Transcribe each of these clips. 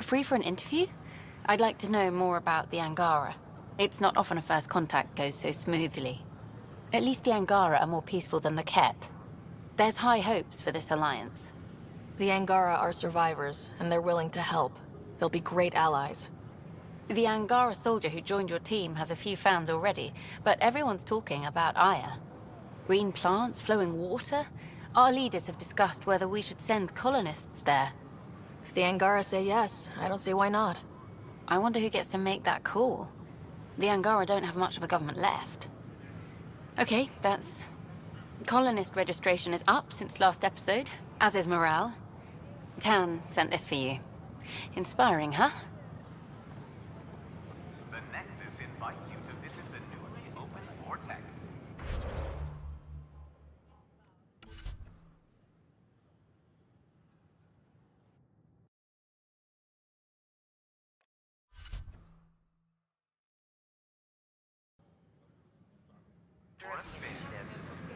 Free for an interview? I'd like to know more about the Angara. It's not often a first contact goes so smoothly. At least the Angara are more peaceful than the Ket. There's high hopes for this alliance. The Angara are survivors, and they're willing to help. They'll be great allies. The Angara soldier who joined your team has a few fans already, but everyone's talking about Aya. Green plants, flowing water? Our leaders have discussed whether we should send colonists there. If the Angara say yes, I don't see why not. I wonder who gets to make that call. The Angara don't have much of a government left. Okay, that's... Colonist registration is up since last episode, as is morale. Tan sent this for you. Inspiring, huh? The Nexus invites you to visit the newly opened vortex.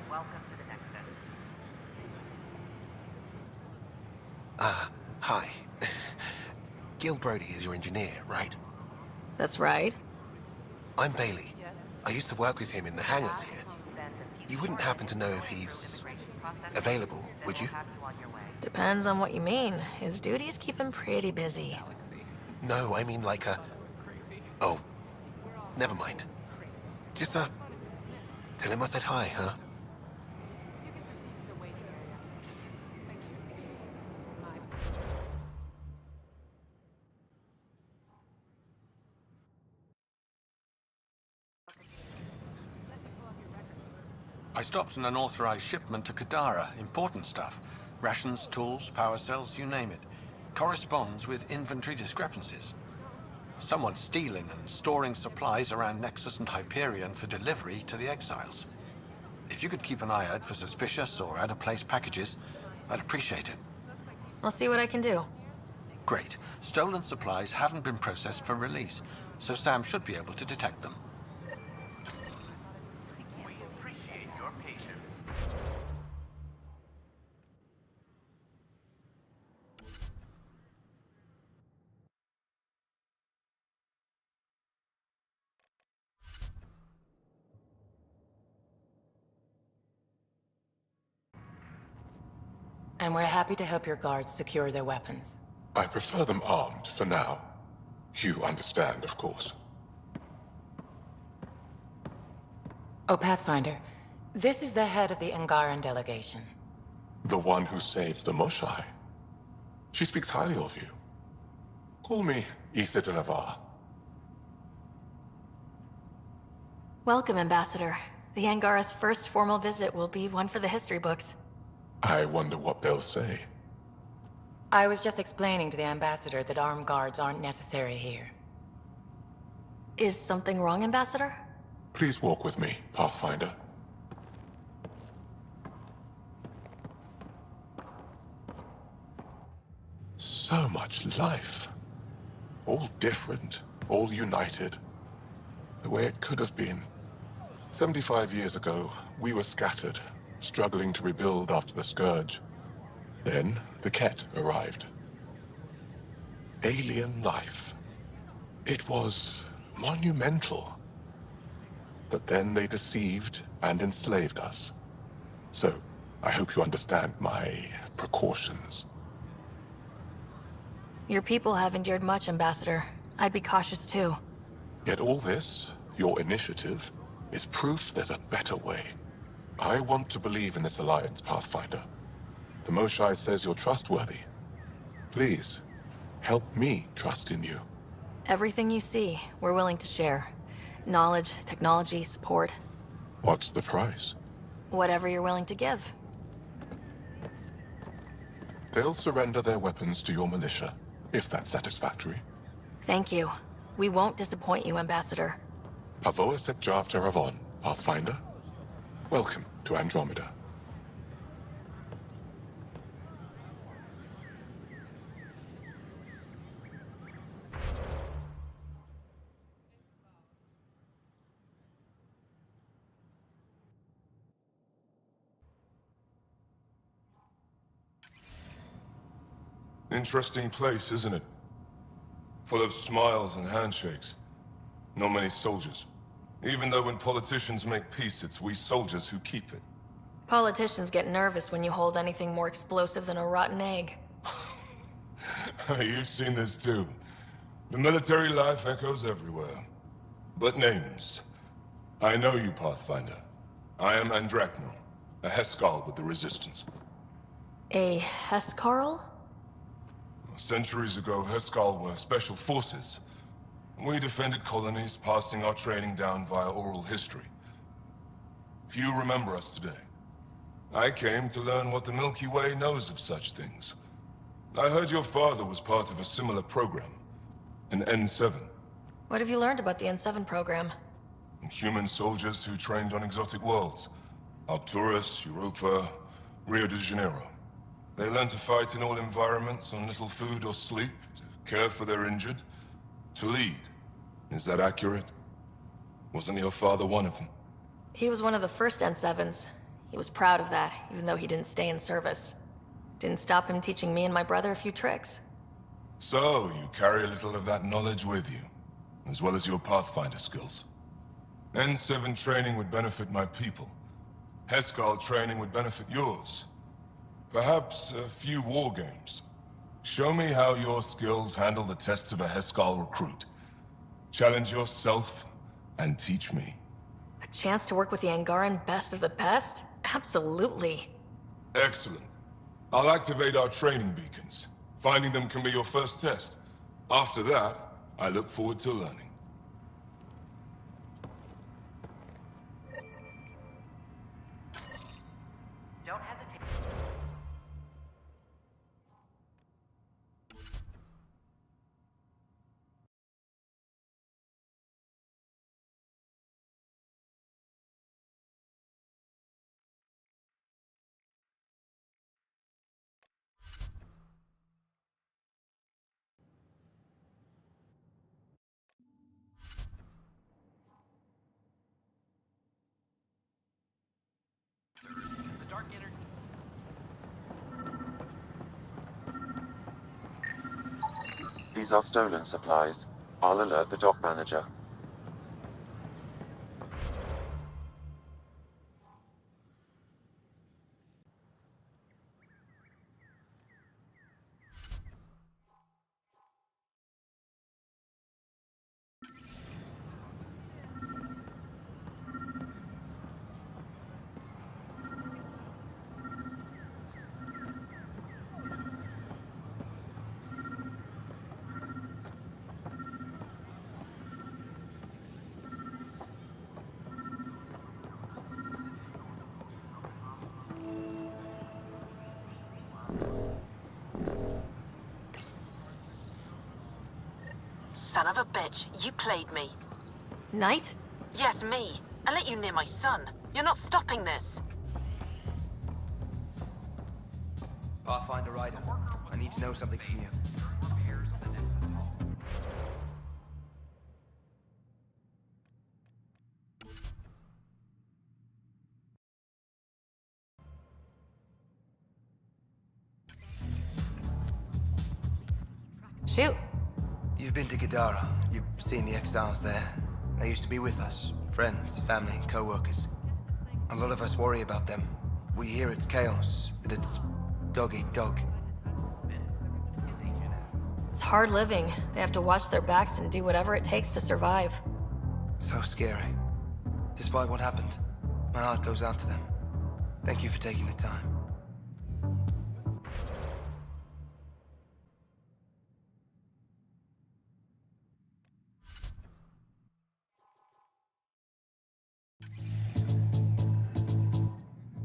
Welcome to the Nexus. Hi. Gil Brody is your engineer, right? That's right. I'm Bailey. I used to work with him in the hangars here. You wouldn't happen to know if he's available, would you? Depends on what you mean. His duties keep him pretty busy. No, I mean like a... Oh, never mind. Just, tell him I said hi, huh? I stopped an unauthorized shipment to Kadara. Important stuff. Rations, tools, power cells, you name it. Corresponds with inventory discrepancies. Someone's stealing and storing supplies around Nexus and Hyperion for delivery to the exiles. If you could keep an eye out for suspicious or out-of-place packages, I'd appreciate it. I'll see what I can do. Great. Stolen supplies haven't been processed for release, so Sam should be able to detect them. We appreciate your patience. And we're happy to help your guards secure their weapons. I prefer them armed for now. You understand, of course. Oh, Pathfinder, this is the head of the Angaran delegation. The one who saved the Moshai. She speaks highly of you. Call me Issa de Navarre. Welcome, Ambassador. The Angara's first formal visit will be one for the history books. I wonder what they'll say. I was just explaining to the Ambassador that armed guards aren't necessary here. Is something wrong, Ambassador? Please walk with me, Pathfinder. So much life. All different, all united. The way it could have been. 75 years ago, we were scattered, struggling to rebuild after the Scourge. Then, the Ket arrived. Alien life. It was monumental. But then they deceived and enslaved us. So, I hope you understand my precautions. Your people have endured much, Ambassador. I'd be cautious too. Yet all this, your initiative, is proof there's a better way. I want to believe in this alliance, Pathfinder. The Moshai says you're trustworthy. Please, help me trust in you. Everything you see, we're willing to share. Knowledge, technology, support. What's the price? Whatever you're willing to give. They'll surrender their weapons to your militia, if that's satisfactory. Thank you. We won't disappoint you, Ambassador. Pavoa set Javta Avon, Pathfinder. Welcome to Andromeda. Interesting place, isn't it? full of smiles and handshakes. Not many soldiers. Even though when politicians make peace, it's we soldiers who keep it. Politicians get nervous when you hold anything more explosive than a rotten egg. You've seen this too. The military life echoes everywhere. But names. I know you, Pathfinder. I am Andraknor, a Heskal with the Resistance. A Hescarl? Centuries ago, Heskal were special forces. We defended colonies, passing our training down via oral history. Few remember us today. I came to learn what the Milky Way knows of such things. I heard your father was part of a similar program, an N7. What have you learned about the N7 program? Human soldiers who trained on exotic worlds. Arcturus, Europa, Rio de Janeiro. They learn to fight in all environments on little food or sleep, to care for their injured, to lead. Is that accurate? Wasn't your father one of them? He was one of the first N7s. He was proud of that, even though he didn't stay in service. Didn't stop him teaching me and my brother a few tricks. So, you carry a little of that knowledge with you, as well as your Pathfinder skills. N7 training would benefit my people. Heskal training would benefit yours. Perhaps a few war games. Show me how your skills handle the tests of a Heskal recruit. Challenge yourself, and teach me. A chance to work with the Angaran best of the best? Absolutely. Excellent. I'll activate our training beacons. Finding them can be your first test. After that, I look forward to learning. Don't hesitate. The dark energy. These are stolen supplies. I'll alert the dock manager. Son of a bitch, you played me. Knight? Yes, me. I let you near my son. You're not stopping this. Pathfinder Ryder, I need to know something from you. Shoot. You've been to Gadara. You've seen the exiles there. They used to be with us. Friends, family, co-workers. A lot of us worry about them. We hear it's chaos, that it's dog-eat-dog. It's hard living. They have to watch their backs and do whatever it takes to survive. So scary. Despite what happened, my heart goes out to them. Thank you for taking the time.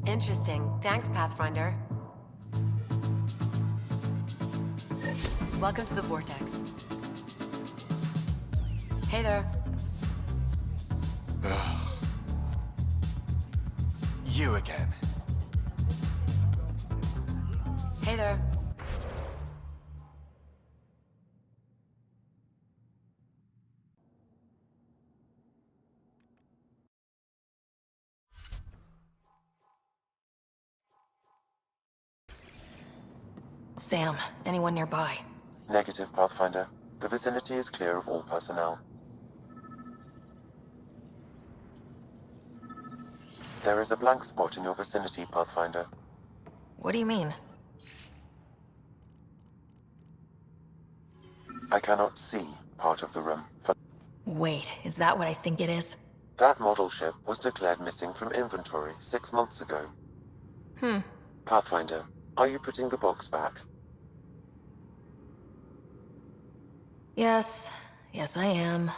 Interesting. Thanks, Pathfinder. Welcome to the Vortex. Hey there. You again. Hey there. Sam, anyone nearby? Negative, Pathfinder. The vicinity is clear of all personnel. There is a blank spot in your vicinity, Pathfinder. What do you mean? I cannot see part of the room. Wait, is that what I think it is? That model ship was declared missing from inventory 6 months ago. Pathfinder, are you putting the box back? Yes. Yes, I am.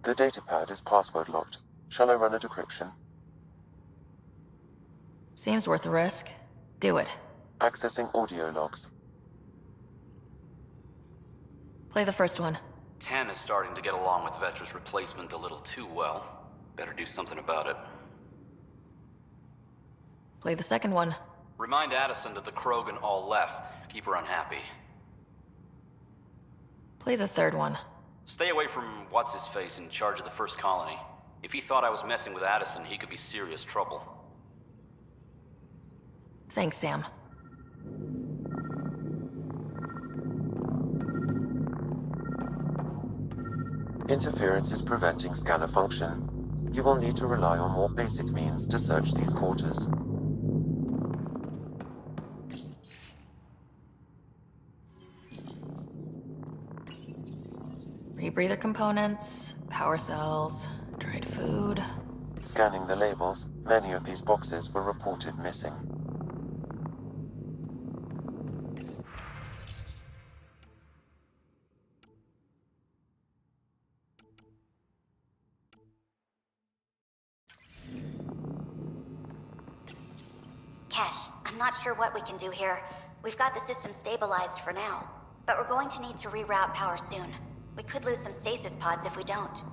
The datapad is password locked. Shall I run a decryption? Seems worth the risk. Do it. Accessing audio logs. Play the first one. 10 is starting to get along with Vetra's replacement a little too well. Better do something about it. Play the second one. Remind Addison that the Krogan all left. Keep her unhappy. Play the third one. Stay away from what's-his-face in charge of the first colony. If he thought I was messing with Addison, he could be serious trouble. Thanks, Sam. Interference is preventing scanner function. You will need to rely on more basic means to search these quarters. Rebreather components, power cells, dried food. Scanning the labels, many of these boxes were reported missing. Kesh, I'm not sure what we can do here. We've got the system stabilized for now, but we're going to need to reroute power soon. We could lose some stasis pods if we don't.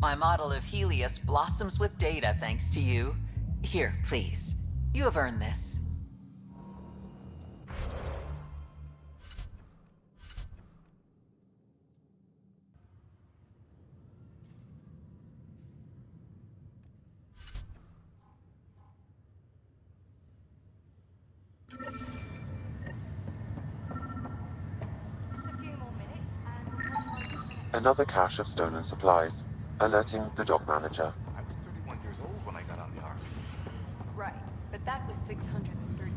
My model of Helios blossoms with data thanks to you. Here, please. You have earned this. Another cache of stolen supplies, alerting the dock manager. I was 31 years old when I got on the ark. Right, but that was 630.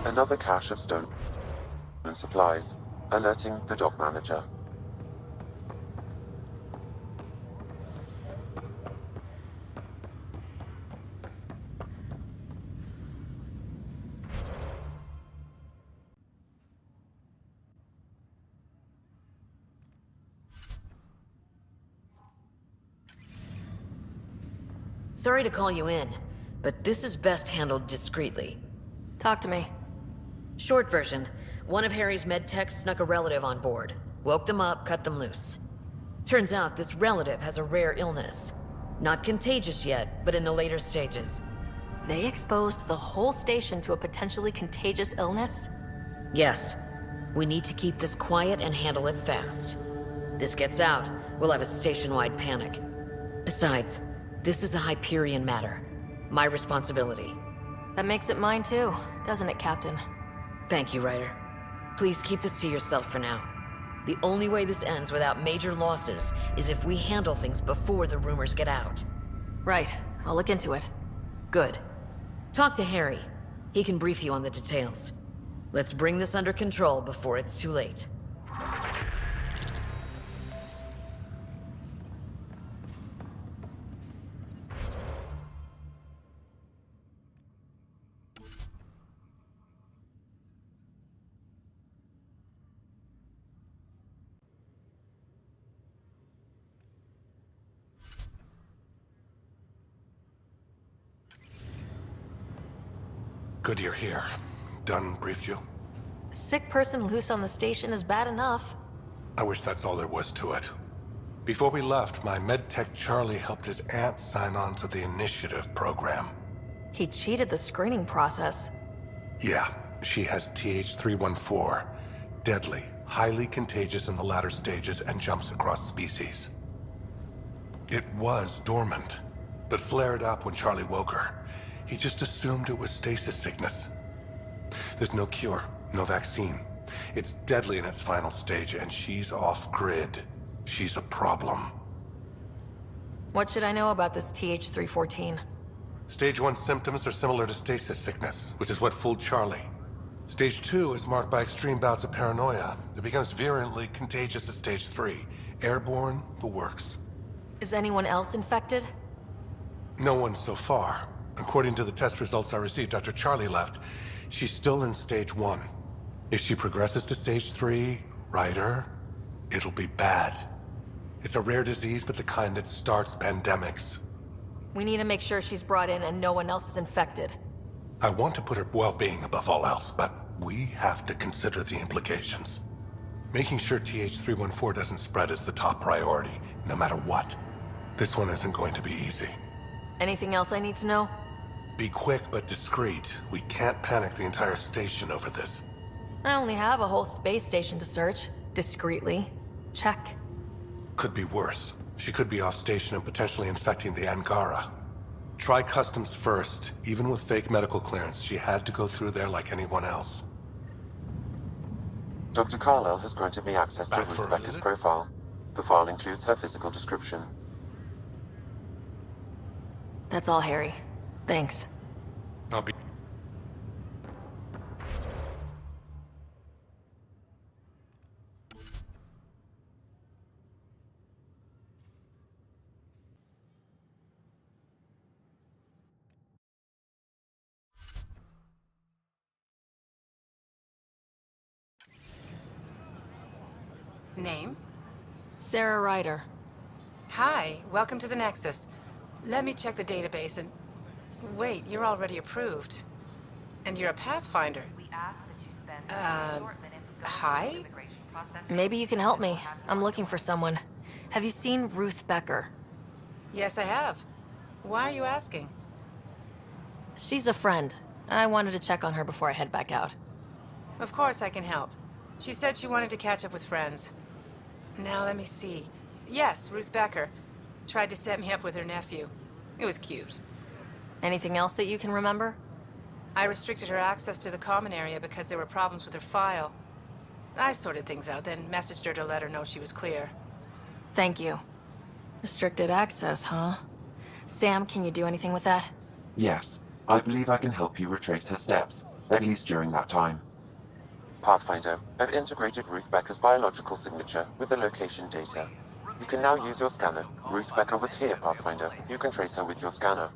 Another cache of stolen supplies, alerting the dock manager. Sorry to call you in, but this is best handled discreetly. Talk to me. Short version, one of Harry's med techs snuck a relative on board. Woke them up, cut them loose. Turns out this relative has a rare illness. Not contagious yet, but in the later stages. They exposed the whole station to a potentially contagious illness? Yes. We need to keep this quiet and handle it fast. This gets out, we'll have a station-wide panic. Besides, this is a Hyperion matter. My responsibility. That makes it mine too, doesn't it, Captain? Thank you, Ryder. Please keep this to yourself for now. The only way this ends without major losses is if we handle things before the rumors get out. Right. I'll look into it. Good. Talk to Harry. He can brief you on the details. Let's bring this under control before it's too late. Good you're here. Dunn briefed you? Sick person loose on the station is bad enough. I wish that's all there was to it. Before we left, my medtech Charlie helped his aunt sign on to the initiative program. He cheated the screening process. Yeah, she has TH314. Deadly, highly contagious in the latter stages and jumps across species. It was dormant, but flared up when Charlie woke her. He just assumed it was stasis sickness. There's no cure, no vaccine. It's deadly in its final stage, and she's off-grid. She's a problem. What should I know about this TH314? Stage 1 symptoms are similar to stasis sickness, which is what fooled Charlie. Stage 2 is marked by extreme bouts of paranoia. It becomes virulently contagious at Stage 3. Airborne, the works. Is anyone else infected? No one so far. According to the test results I received after Charlie left, she's still in Stage 1. If she progresses to Stage 3, Ryder, it'll be bad. It's a rare disease, but the kind that starts pandemics. We need to make sure she's brought in and no one else is infected. I want to put her well-being above all else, but we have to consider the implications. Making sure TH314 doesn't spread is the top priority, no matter what. This one isn't going to be easy. Anything else I need to know? Be quick but discreet. We can't panic the entire station over this. I only have a whole space station to search. Discreetly. Check. Could be worse. She could be off station and potentially infecting the Angara. Try customs first. Even with fake medical clearance, she had to go through there like anyone else. Dr. Carlyle has granted me access to Ruth Becker's profile. The file includes her physical description. That's all, Harry. Thanks. I'll be... Name? Sarah Ryder. Hi, welcome to the Nexus. Let me check the database and... Wait, you're already approved. And you're a Pathfinder. Hi? Maybe you can help me. I'm looking for someone. Have you seen Ruth Becker? Yes, I have. Why are you asking? She's a friend. I wanted to check on her before I head back out. Of course I can help. She said she wanted to catch up with friends. Now let me see. Yes, Ruth Becker. Tried to set me up with her nephew. It was cute. Anything else that you can remember? I restricted her access to the common area because there were problems with her file. I sorted things out, then messaged her to let her know she was clear. Thank you. Restricted access, huh? Sam, can you do anything with that? Yes, I believe I can help you retrace her steps, at least during that time. Pathfinder, I've integrated Ruth Becker's biological signature with the location data. You can now use your scanner. Ruth Becker was here, Pathfinder. You can trace her with your scanner.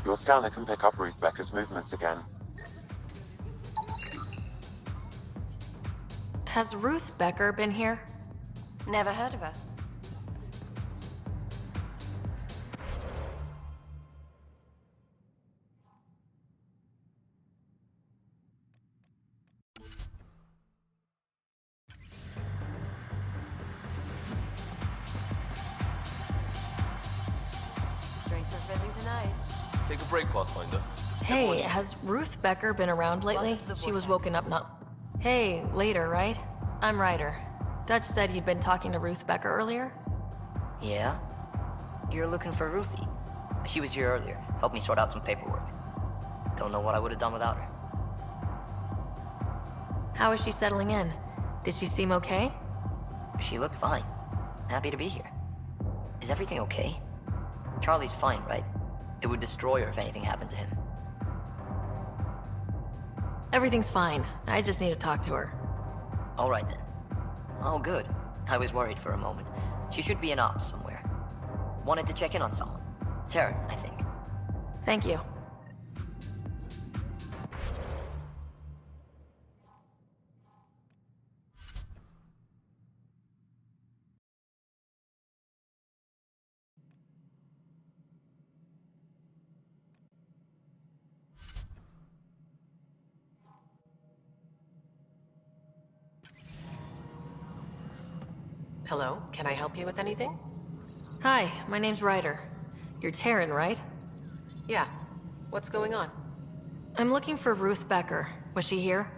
Your scanner can pick up Ruth Becker's movements again. Has Ruth Becker been here? Never heard of her. Drinks are fizzing tonight. Take a break, Pathfinder. Hey, has Ruth Becker been around lately? She was woken up not... Hey, later, right? I'm Ryder. Dutch said you'd been talking to Ruth Becker earlier? Yeah? You're looking for Ruthie. She was here earlier. Helped me sort out some paperwork. Don't know what I would have done without her. How is she settling in? Did she seem okay? She looked fine. Happy to be here. Is everything okay? Charlie's fine, right? It would destroy her if anything happened to him. Everything's fine. I just need to talk to her. All right then. Oh, good. I was worried for a moment. She should be in ops somewhere. Wanted to check in on someone. Taryn, I think. Thank you. Hello, can I help you with anything? Hi, my name's Ryder. You're Taryn, right? Yeah. What's going on? I'm looking for Ruth Becker. Was she here?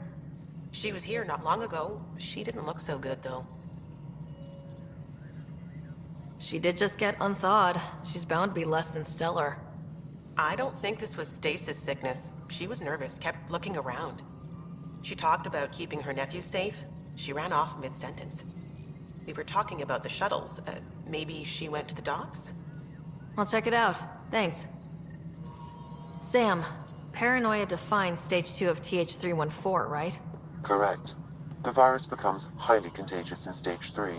She was here not long ago. She didn't look so good, though. She did just get unthawed. She's bound to be less than stellar. I don't think this was stasis sickness. She was nervous, kept looking around. She talked about keeping her nephew safe. She ran off mid-sentence. We were talking about the shuttles. Maybe she went to the docks? I'll check it out. Thanks. Sam, paranoia defines stage 2 of TH314, right? Correct. The virus becomes highly contagious in stage 3.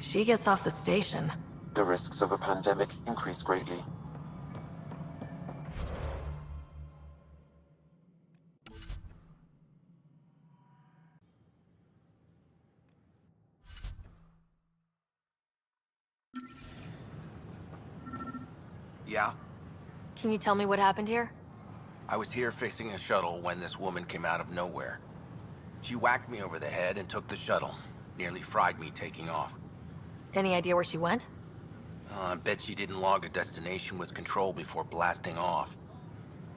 She gets off the station. The risks of a pandemic increase greatly. Yeah? Can you tell me what happened here? I was here fixing a shuttle when this woman came out of nowhere. She whacked me over the head and took the shuttle. Nearly fried me taking off. Any idea where she went? I bet she didn't log a destination with control before blasting off.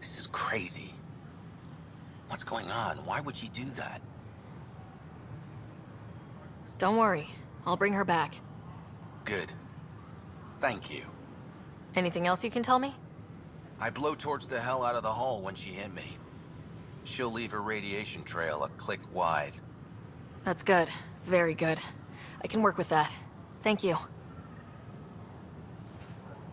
This is crazy. What's going on? Why would she do that? Don't worry. I'll bring her back. Good. Thank you. Anything else you can tell me? I blowtorched the hell out of the hull when she hit me. She'll leave her radiation trail a click wide. That's good. Very good. I can work with that. Thank you.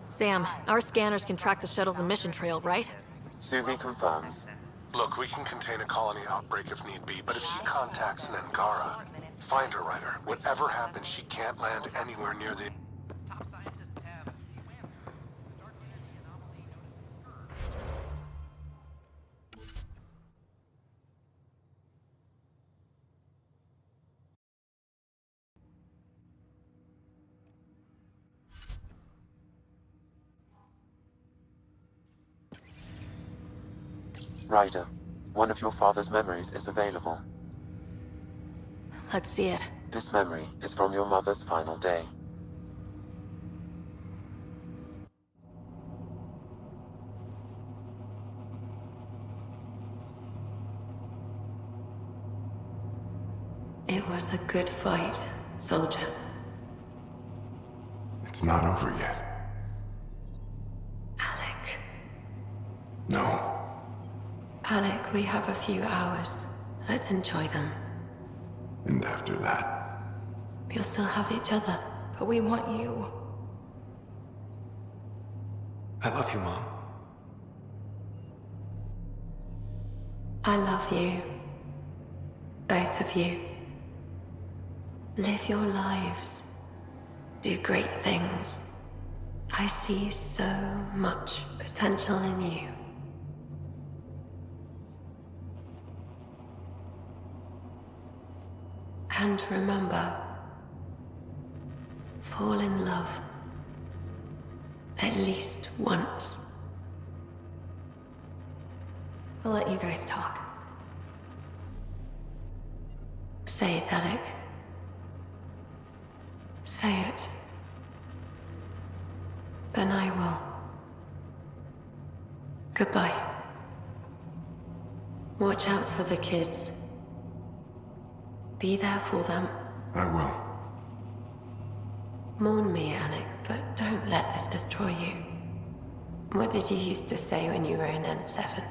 Sam, our scanners can track the shuttle's emission trail, right? Suvi confirms. Look, we can contain a colony outbreak if need be, but if she contacts an Angara, find her, Ryder. Whatever happens, she can't land anywhere near the... Ryder, one of your father's memories is available. Let's see it. This memory is from your mother's final day. It was a good fight, soldier. It's not over yet. Alec. No. Alec, we have a few hours. Let's enjoy them. And after that? We'll still have each other. But we want you. I love you, Mom. I love you. Both of you. Live your lives. Do great things. I see so much potential in you. And remember, fall in love. At least once. We'll let you guys talk. Say it, Alec. Say it. Then I will. Goodbye. Watch out for the kids. Be there for them. I will. Mourn me, Alec, but don't let this destroy you. What did you used to say when you were in N7?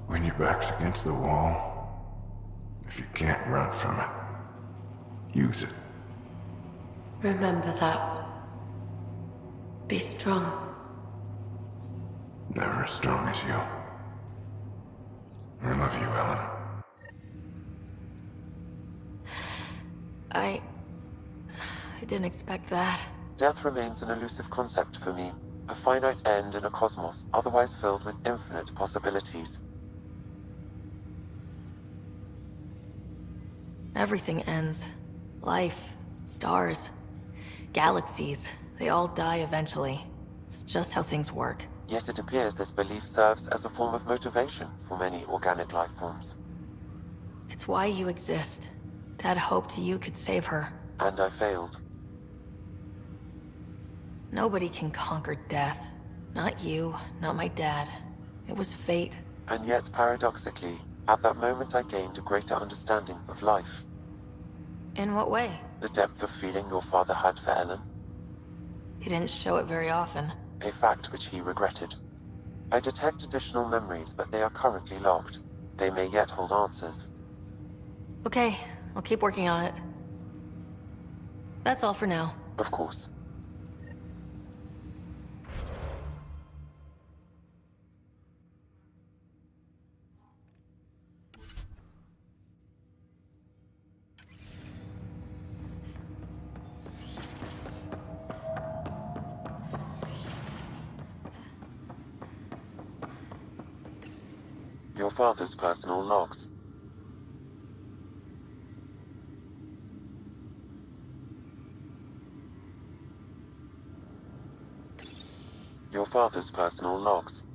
When your back's against the wall, if you can't run from it, use it. Remember that. Be strong. Never as strong as you. I love you, Ellen. I didn't expect that. Death remains an elusive concept for me, a finite end in a cosmos otherwise filled with infinite possibilities. Everything ends. Life, stars, galaxies, they all die eventually. It's just how things work. Yet it appears this belief serves as a form of motivation for many organic life forms. It's why you exist. Dad hoped you could save her. And I failed. Nobody can conquer death. Not you, not my dad. It was fate. And yet, paradoxically, at that moment I gained a greater understanding of life. In what way? The depth of feeling your father had for Ellen. He didn't show it very often. A fact which he regretted. I detect additional memories, but they are currently locked. They may yet hold answers. Okay, I'll keep working on it. That's all for now. Of course. Your father's personal logs. Your father's personal logs.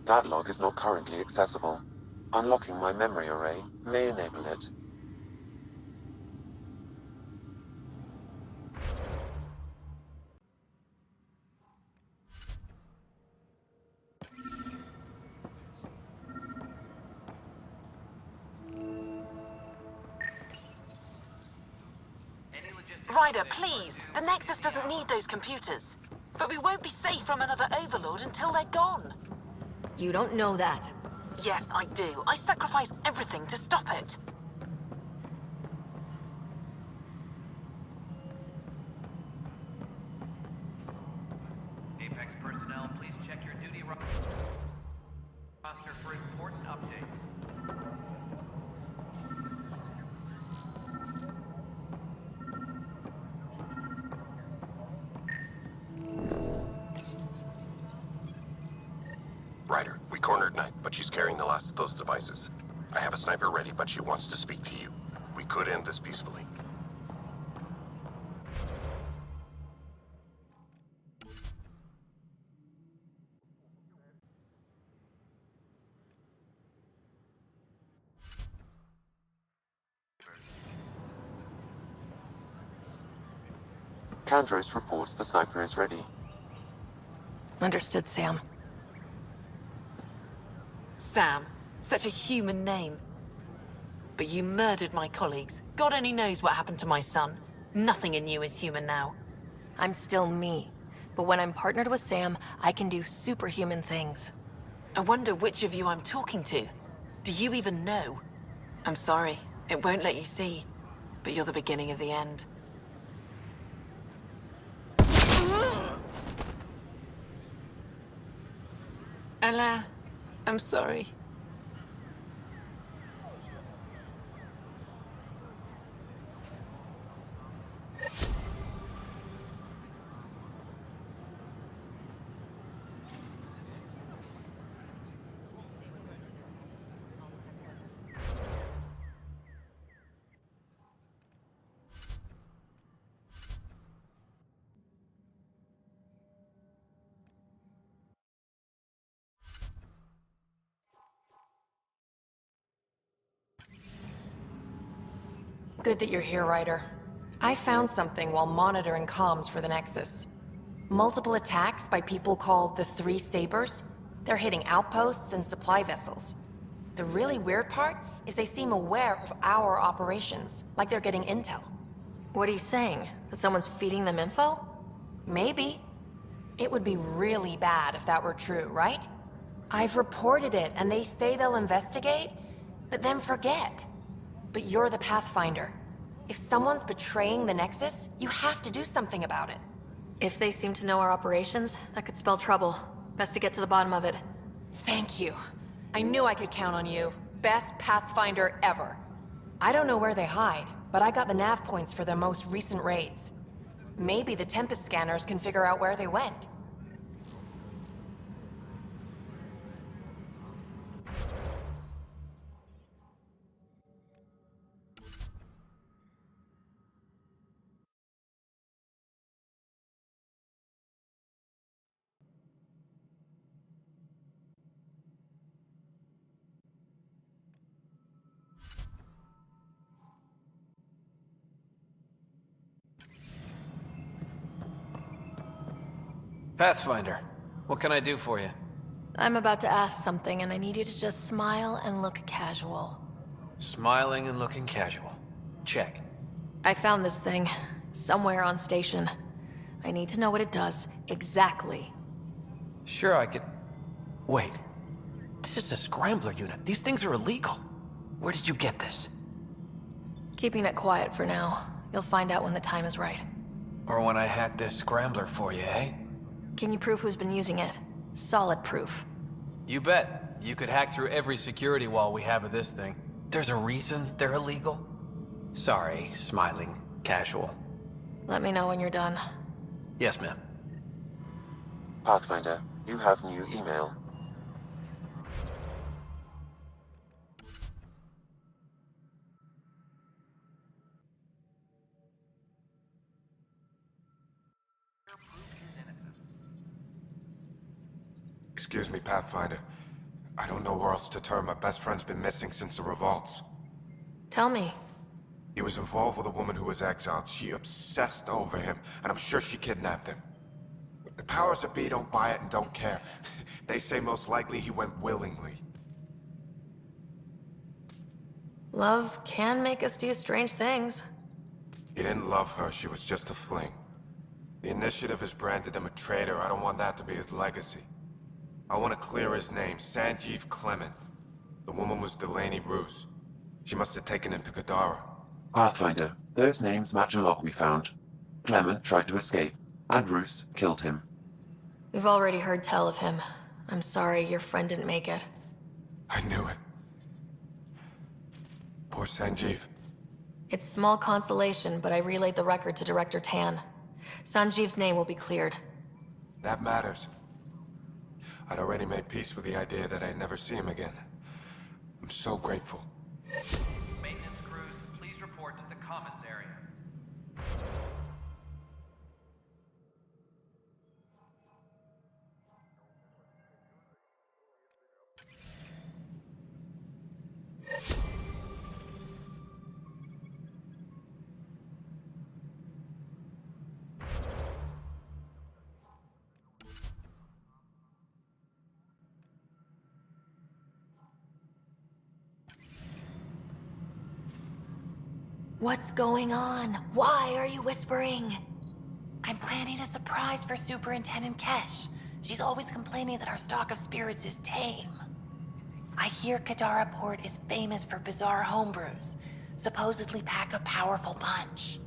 That log is not currently accessible. Unlocking my memory array may enable it. Ryder, please. The Nexus doesn't need those computers. But we won't be safe from another Overlord until they're gone. You don't know that. Yes, I do. I sacrificed everything to stop it. Apex personnel, please check your duty roster for important updates. Ryder, we cornered Knight, but she's carrying the last of those devices. I have a sniper ready, but she wants to speak to you. We could end this peacefully. Kandros reports the sniper is ready. Understood, Sam. Sam. Such a human name. But you murdered my colleagues. God only knows what happened to my son. Nothing in you is human now. I'm still me. But when I'm partnered with Sam, I can do superhuman things. I wonder which of you I'm talking to. Do you even know? I'm sorry. It won't let you see. But you're the beginning of the end. Ella, I'm sorry. Good that you're here, Ryder. I found something while monitoring comms for the Nexus. Multiple attacks by people called the Three Sabers. They're hitting outposts and supply vessels. The really weird part is they seem aware of our operations, like they're getting intel. What are you saying? That someone's feeding them info? Maybe. It would be really bad if that were true, right? I've reported it, and they say they'll investigate, but then forget. But you're the Pathfinder. If someone's betraying the Nexus, you have to do something about it. If they seem to know our operations, that could spell trouble. Best to get to the bottom of it. Thank you. I knew I could count on you. Best Pathfinder ever. I don't know where they hide, but I got the nav points for their most recent raids. Maybe the Tempest scanners can figure out where they went. Pathfinder, what can I do for you? I'm about to ask something, and I need you to just smile and look casual. Smiling and looking casual. Check. I found this thing, somewhere on station. I need to know what it does, exactly. Sure, I could... Wait. This is a scrambler unit. These things are illegal. Where did you get this? Keeping it quiet for now. You'll find out when the time is right. Or when I hack this scrambler for you, eh? Can you prove who's been using it? Solid proof. You bet. You could hack through every security wall we have of this thing. There's a reason they're illegal. Sorry, smiling, casual. Let me know when you're done. Yes, ma'am. Pathfinder, you have new email. Excuse me, Pathfinder. I don't know where else to turn. My best friend's been missing since the revolts. Tell me. He was involved with a woman who was exiled. She obsessed over him, and I'm sure she kidnapped him. The powers that be don't buy it and don't care. They say most likely he went willingly. Love can make us do strange things. He didn't love her. She was just a fling. The Initiative has branded him a traitor. I don't want that to be his legacy. I want to clear his name, Sanjeev Clement. The woman was Delaney Roos. She must have taken him to Kadara. Pathfinder, those names match a log we found. Clement tried to escape, and Roos killed him. We've already heard tell of him. I'm sorry your friend didn't make it. I knew it. Poor Sanjeev. It's small consolation, but I relayed the record to Director Tan. Sanjeev's name will be cleared. That matters. I'd already made peace with the idea that I'd never see him again. I'm so grateful. Maintenance crews, please report to the commons area. What's going on? Why are you whispering? I'm planning a surprise for Superintendent Kesh. She's always complaining that our stock of spirits is tame. I hear Kadara Port is famous for bizarre homebrews, supposedly pack a powerful punch.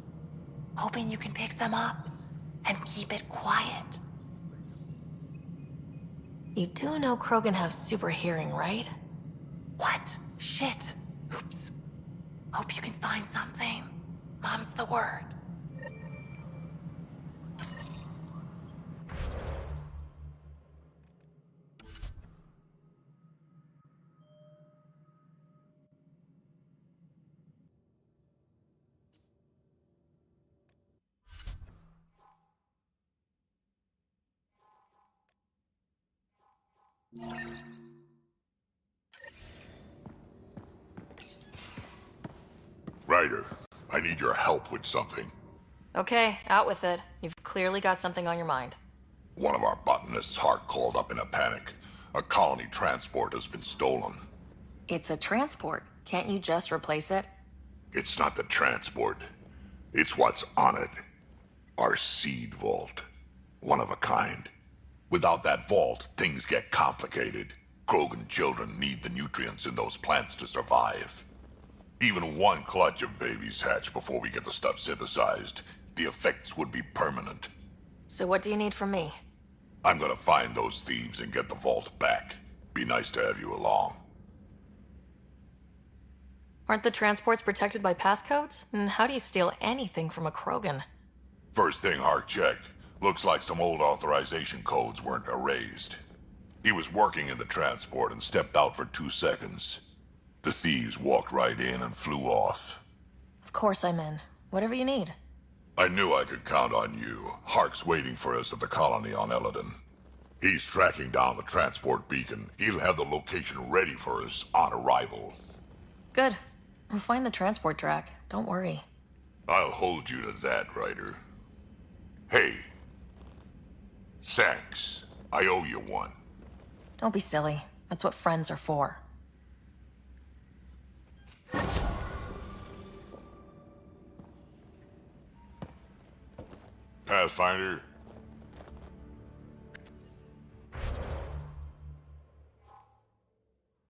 Hoping you can pick some up and keep it quiet. You do know Krogan have super hearing, right? What? Shit. Oops. Hope you can find something. Mom's the word. Ryder, I need your help with something. Okay, out with it. You've clearly got something on your mind. One of our botanists' heart called up in a panic. A colony transport has been stolen. It's a transport. Can't you just replace it? It's not the transport. It's what's on it. Our seed vault. One of a kind. Without that vault, things get complicated. Krogan children need the nutrients in those plants to survive. Even one clutch of babies hatch before we get the stuff synthesized. The effects would be permanent. So what do you need from me? I'm gonna find those thieves and get the vault back. Be nice to have you along. Aren't the transports protected by passcodes? And how do you steal anything from a Krogan? First thing Hark checked. Looks like some old authorization codes weren't erased. He was working in the transport and stepped out for 2 seconds. The thieves walked right in and flew off. Of course I'm in. Whatever you need. I knew I could count on you. Hark's waiting for us at the colony on Eladon. He's tracking down the transport beacon. He'll have the location ready for us on arrival. Good. We'll find the transport track. Don't worry. I'll hold you to that, Ryder. Hey. Thanks. I owe you one. Don't be silly. That's what friends are for. Pathfinder,